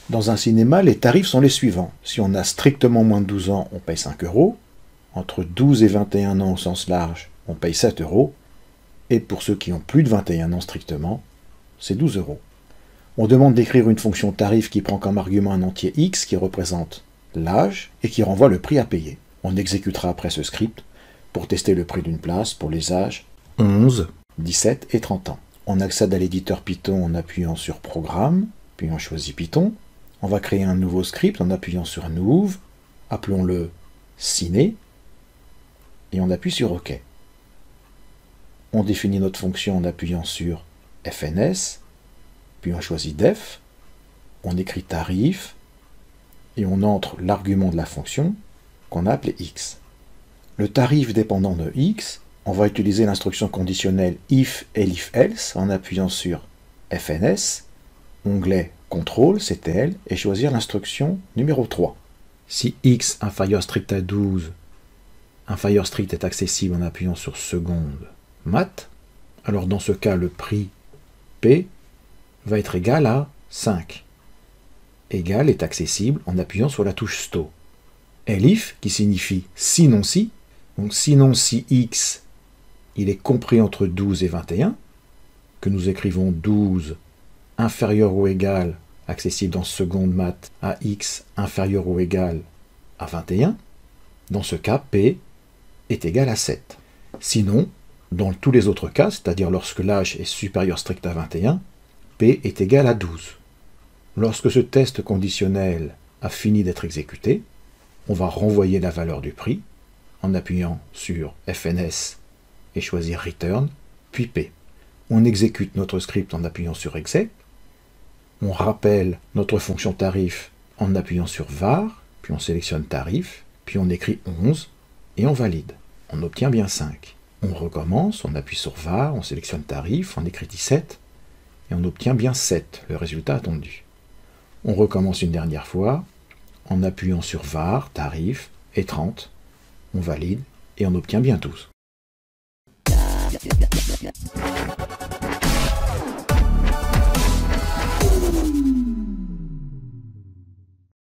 Dans un cinéma, les tarifs sont les suivants. Si on a strictement moins de 12 ans, on paye 5 €. Entre 12 et 21 ans au sens large, on paye 7 €. Et pour ceux qui ont plus de 21 ans strictement, c'est 12 €. On demande d'écrire une fonction tarif qui prend comme argument un entier x qui représente l'âge et qui renvoie le prix à payer. On exécutera après ce script pour tester le prix d'une place pour les âges 11, 17 et 30 ans. On accède à l'éditeur Python en appuyant sur Programme, puis on choisit Python. On va créer un nouveau script en appuyant sur Nouveau, appelons-le Ciné, et on appuie sur OK. On définit notre fonction en appuyant sur FNS, puis on choisit Def, on écrit tarif, et on entre l'argument de la fonction qu'on a appelé x. Le tarif dépendant de x, on va utiliser l'instruction conditionnelle if elif else en appuyant sur FNS, onglet CTRL, CTL, et choisir l'instruction numéro 3. Si x inférieur strict à 12, inférieur strict est accessible en appuyant sur seconde mat, alors dans ce cas le prix P va être égal à 5. Égal est accessible en appuyant sur la touche STO. Elif qui signifie sinon si, donc sinon si x il est compris entre 12 et 21, que nous écrivons 12 inférieur ou égal, accessible dans seconde mat, à x inférieur ou égal à 21, dans ce cas, P est égal à 7. Sinon, dans tous les autres cas, c'est-à-dire lorsque l'âge est supérieur strict à 21, P est égal à 12. Lorsque ce test conditionnel a fini d'être exécuté, on va renvoyer la valeur du prix en appuyant sur FNS et choisir Return, puis P. On exécute notre script en appuyant sur Exec. On rappelle notre fonction tarif en appuyant sur var, puis on sélectionne tarif, puis on écrit 11 et on valide. On obtient bien 5. On recommence, on appuie sur var, on sélectionne tarif, on écrit 17 et on obtient bien 7, le résultat attendu. On recommence une dernière fois en appuyant sur var, tarif et 30. On valide et on obtient bien 12.